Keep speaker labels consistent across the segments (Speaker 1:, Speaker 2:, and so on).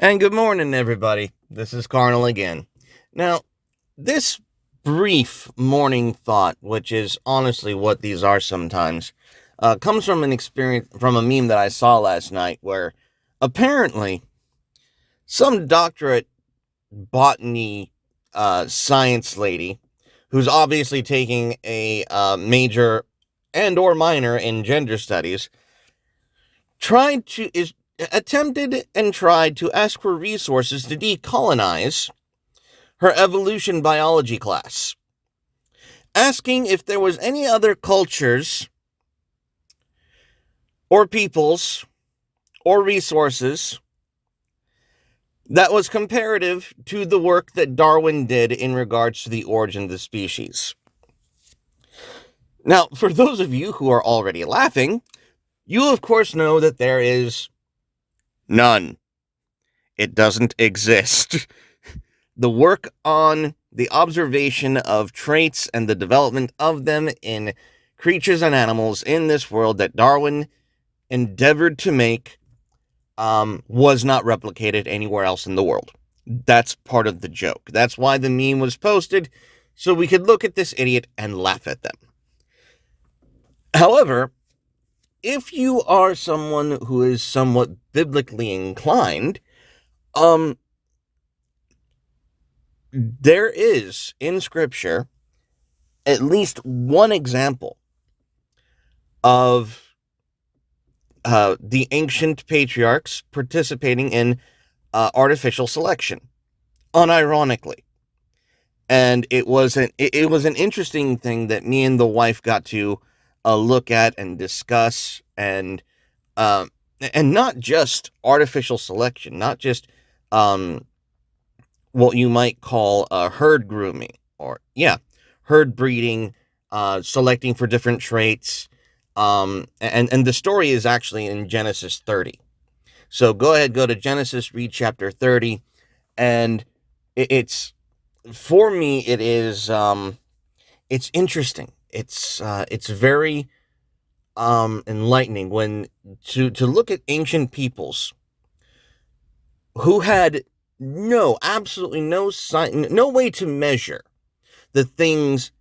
Speaker 1: And good morning, everybody. This is Carnal again. Now, this brief morning thought, which is honestly what these are sometimes, comes from an experience from a meme that I saw last night where apparently some doctorate botany science lady who's obviously taking a major and or minor in gender studies attempted and tried to ask for resources to decolonize her evolution biology class, asking if there was any other cultures or peoples or resources that was comparative to the work that Darwin did in regards to the origin of the species. Now, for those of you who are already laughing, you of course know that there is none. It doesn't exist. The work on the observation of traits and the development of them in creatures and animals in this world that Darwin endeavored to make was not replicated anywhere else in the world. That's part of the joke. That's why the meme was posted, so we could look at this idiot and laugh at them. However, if you are someone who is somewhat biblically inclined, there is in scripture at least one example of the ancient patriarchs participating in artificial selection, unironically. And it was an interesting thing that me and the wife got to look at and discuss, and not just artificial selection, not just what you might call herd grooming, or herd breeding, selecting for different traits. And the story is actually in Genesis 30. So go ahead, go to Genesis, read chapter 30, and it's, for me, it is, it's interesting. It's very enlightening when to look at ancient peoples who had absolutely no way to measure the things,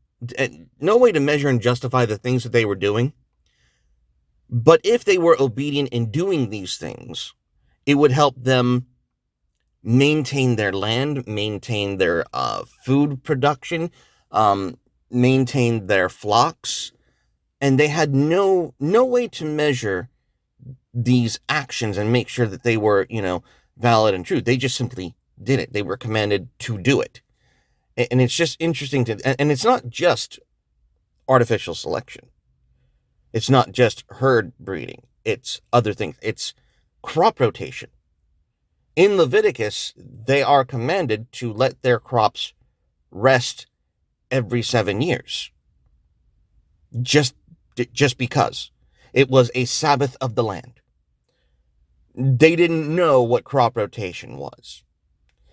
Speaker 1: no way to measure and justify the things that they were doing. But if they were obedient in doing these things, it would help them maintain their land, maintain their food production, maintain their flocks, and they had no way to measure these actions and make sure that they were, valid and true. They just simply did it. They were commanded to do it. And it's just interesting and it's not just artificial selection. It's not just herd breeding. It's other things. It's crop rotation. In Leviticus, they are commanded to let their crops rest every 7 years. Just because. It was a Sabbath of the land. They didn't know what crop rotation was.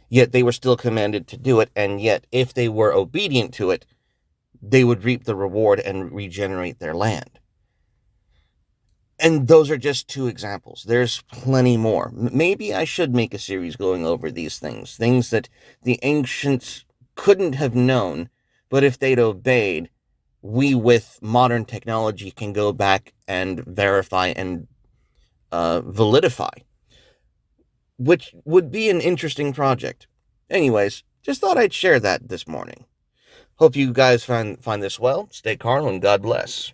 Speaker 1: Yet they were still commanded to do it, and yet if they were obedient to it, they would reap the reward and regenerate their land. And those are just two examples. There's plenty more. Maybe I should make a series going over these things that the ancients couldn't have known, but if they'd obeyed, we with modern technology can go back and verify and validify, which would be an interesting project. Anyways, just thought I'd share that this morning. Hope you guys find this well. Stay carnal and God bless.